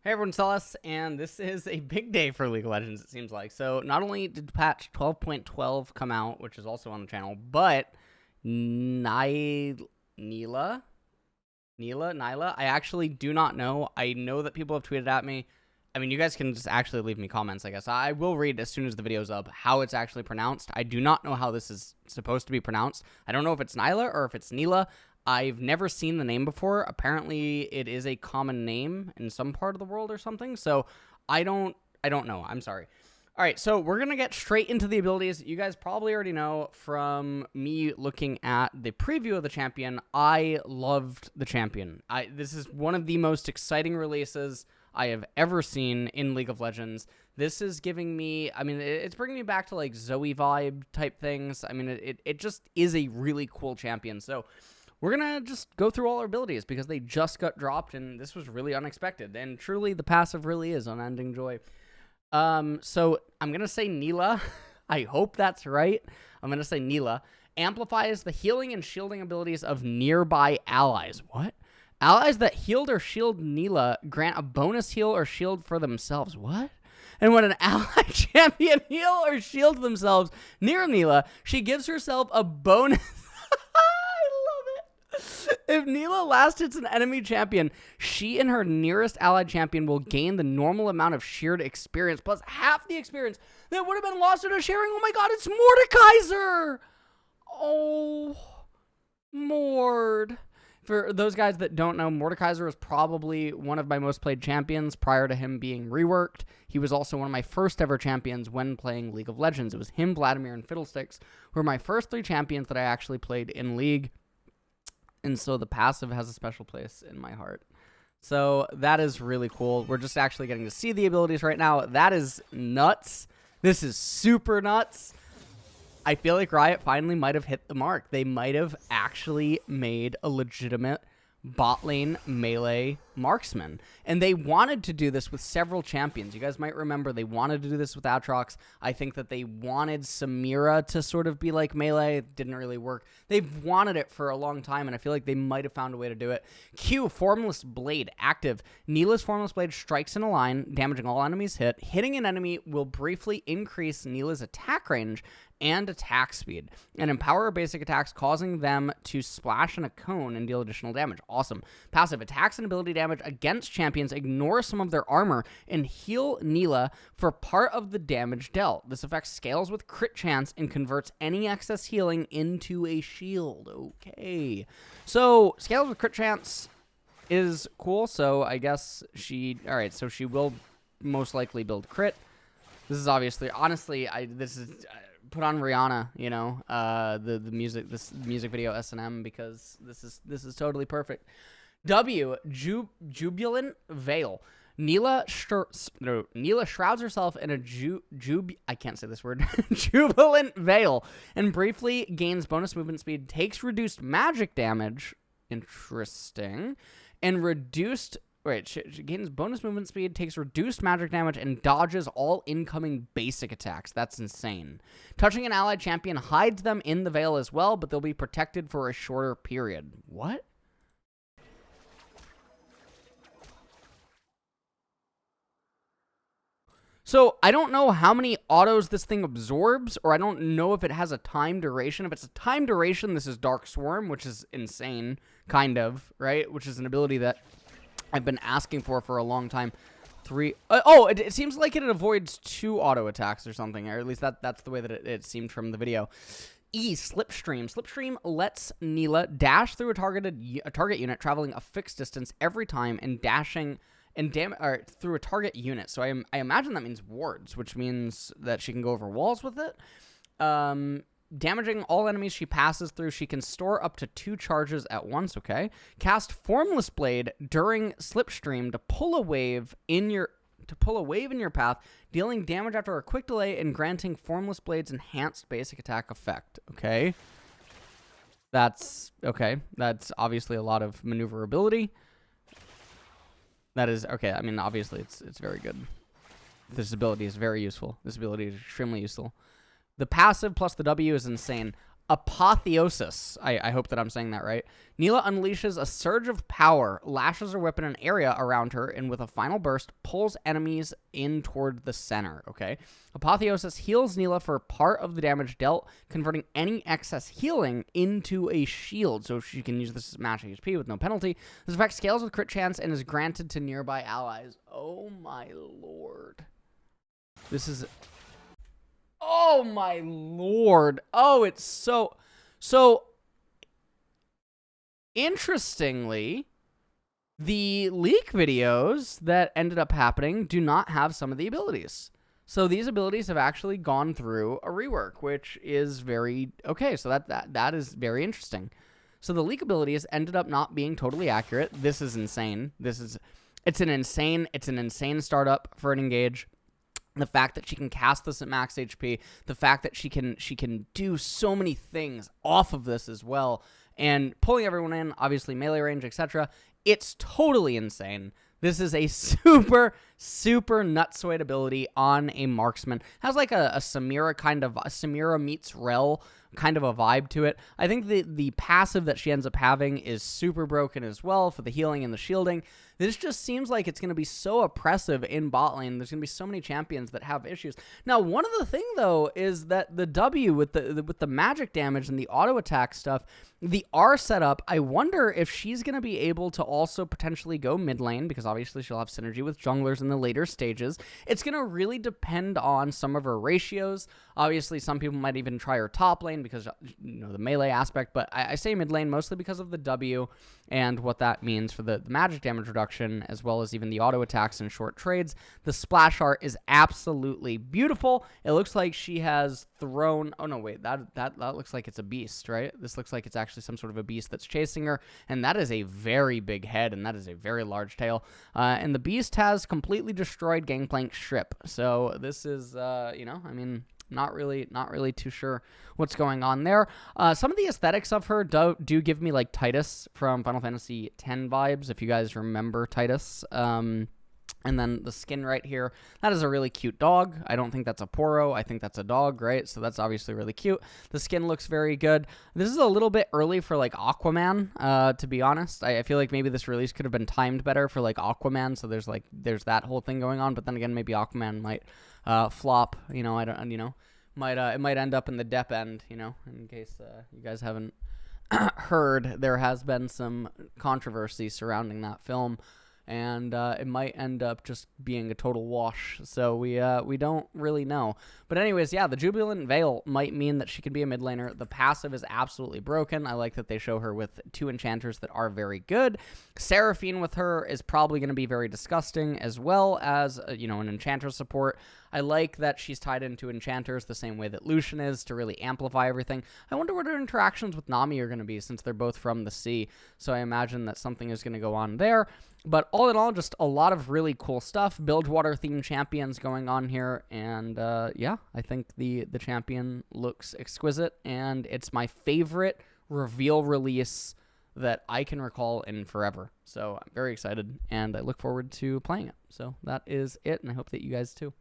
Hey everyone, Celeste, and this is a big day for League of Legends, it seems like. So not only did patch 12.12 come out, which is also on the channel, but Nilah, I actually do not know. I know that people have tweeted at me. I mean, you guys can just actually leave me comments, I guess. I will read as soon as the video's up how it's actually pronounced. I do not know how this is supposed to be pronounced. I don't know if it's Nilah or if it's Nilah. I've never seen the name before. Apparently, it is a common name in some part of the world or something. So I don't know. I'm sorry. All right, so we're going to get straight into the abilities. You guys probably already know from me looking at the preview of the champion, I loved the champion. This is one of the most exciting releases I have ever seen in League of Legends. This is giving me, I mean, it's bringing me back to like Zoe vibe type things. I mean, it just is a really cool champion. So we're going to just go through all our abilities because they just got dropped and this was really unexpected. And truly, the passive really is unending joy. So I'm going to say Nilah. I hope that's right. I'm going to say Nilah. Amplifies the healing and shielding abilities of nearby allies. What? Allies that healed or shield Nilah grant a bonus heal or shield for themselves. What? And when an ally champion heal or shield themselves near Nilah, she gives herself a bonus. If Nilah last hits an enemy champion, she and her nearest allied champion will gain the normal amount of shared experience plus half the experience that would have been lost in a sharing. Oh my god, it's Mordekaiser! Oh, Mord. For those guys that don't know, Mordekaiser was probably one of my most played champions prior to him being reworked. He was also one of my first ever champions when playing League of Legends. It was him, Vladimir, and Fiddlesticks who were my first three champions that I actually played in League. And so the passive has a special place in my heart. So that is really cool. We're just actually getting to see the abilities right now. That is nuts. This is super nuts. I feel like Riot finally might have hit the mark. They might have actually made a legitimate bot lane melee marksman. And they wanted to do this with several champions. You guys might remember they wanted to do this with Aatrox. I think that they wanted Samira to sort of be like melee. It didn't really work. They've wanted it for a long time, and I feel like they might have found a way to do it. Q, Formless Blade, active. Nilah's Formless Blade strikes in a line, damaging all enemies hit. Hitting an enemy will briefly increase Nilah's attack range and attack speed, and empower her basic attacks, causing them to splash in a cone and deal additional damage. Awesome. Passive, attacks and ability damage against champions, ignore some of their armor, and heal Nilah for part of the damage dealt. This effect scales with crit chance and converts any excess healing into a shield. Okay. So, scales with crit chance is cool, so I guess alright, so she will most likely build crit. This is obviously, honestly, this is... put on Rihanna, you know, this music video S&M, because this is totally perfect. W, Jubilant Veil. Nilah shrouds herself in a I can't say this word. Jubilant Veil, and briefly gains bonus movement speed, takes reduced magic damage. Interesting. And reduced... Wait, she gains bonus movement speed, takes reduced magic damage, and dodges all incoming basic attacks. That's insane. Touching an allied champion hides them in the veil as well, but they'll be protected for a shorter period. What? So, I don't know how many autos this thing absorbs, or I don't know if it has a time duration. If it's a time duration, this is Dark Swarm, which is insane, kind of, right? Which is an ability that I've been asking for a long time. It seems like it avoids 2 auto attacks or something, or at least that's the way that it seemed from the video. E, Slipstream. Slipstream lets Nilah dash through a target unit, traveling a fixed distance every time, and dashing through a target unit. So I imagine that means wards, which means that she can go over walls with it. Damaging all enemies she passes through. She can store up to 2 charges at once, okay? Cast Formless Blade during Slipstream to pull a wave in your path, dealing damage after a quick delay and granting Formless Blade's enhanced basic attack effect, okay? That's obviously a lot of maneuverability. That is okay. I mean, obviously it's very good. This ability is very useful. This ability is extremely useful. The passive plus the W is insane. Apotheosis. I hope that I'm saying that right. Nilah unleashes a surge of power, lashes her whip in an area around her, and with a final burst, pulls enemies in toward the center, okay? Apotheosis heals Nilah for part of the damage dealt, converting any excess healing into a shield, so she can use this as match HP with no penalty. This effect scales with crit chance and is granted to nearby allies. Oh my lord. This is... Oh my lord. Oh, it's so... So, interestingly, the leak videos that ended up happening do not have some of the abilities. So these abilities have actually gone through a rework, which is very... Okay, so that is very interesting. So the leak abilities ended up not being totally accurate. This is insane. It's an insane startup for an engage. The fact that she can cast this at max HP, the fact that she can do so many things off of this as well, and pulling everyone in, obviously melee range, etc. It's totally insane. This is a super, super nutsoid ability on a marksman. Has like a Samira kind of, a Samira meets Rel kind of a vibe to it. I think the passive that she ends up having is super broken as well for the healing and the shielding. This just seems like it's going to be so oppressive in bot lane. There's going to be so many champions that have issues. Now, one of the thing though is that the W with the magic damage and the auto attack stuff, the R setup, I wonder if she's going to be able to also potentially go mid lane, because obviously she'll have synergy with junglers in the later stages. It's going to really depend on some of her ratios. Obviously, some people might even try her top lane because, you know, the melee aspect, but I say mid lane mostly because of the W and what that means for the magic damage reduction, as well as even the auto attacks and short trades. The splash art is absolutely beautiful. It looks like she has thrown... Oh, no, wait. That looks like it's a beast, right? This looks like it's actually some sort of a beast that's chasing her, and that is a very big head, and that is a very large tail. And the beast has completely destroyed Gangplank's ship. So this is, you know, I mean... Not really too sure what's going on there. Some of the aesthetics of her do give me like Titus from Final Fantasy X vibes, if you guys remember Titus. And then the skin right here, that is a really cute dog. I don't think that's a Poro. I think that's a dog, right? So that's obviously really cute. The skin looks very good. This is a little bit early for like Aquaman, to be honest. I feel like maybe this release could have been timed better for like Aquaman. So there's that whole thing going on. But then again, maybe Aquaman might flop. You know, I don't. You know, it might end up in the dep end. You know, in case you guys haven't heard, there has been some controversy surrounding that film. And it might end up just being a total wash. So we don't really know. But anyways, yeah, the Jubilant Veil might mean that she can be a mid laner. The passive is absolutely broken. I like that they show her with 2 enchanters that are very good. Seraphine with her is probably going to be very disgusting, as well as, you know, an enchanter support. I like that she's tied into enchanters the same way that Lucian is to really amplify everything. I wonder what her interactions with Nami are going to be, since they're both from the sea. So I imagine that something is going to go on there. But all in all, just a lot of really cool stuff. Bilgewater themed champions going on here. And yeah, I think the champion looks exquisite. And it's my favorite reveal release that I can recall in forever. So I'm very excited. And I look forward to playing it. So that is it. And I hope that you guys too.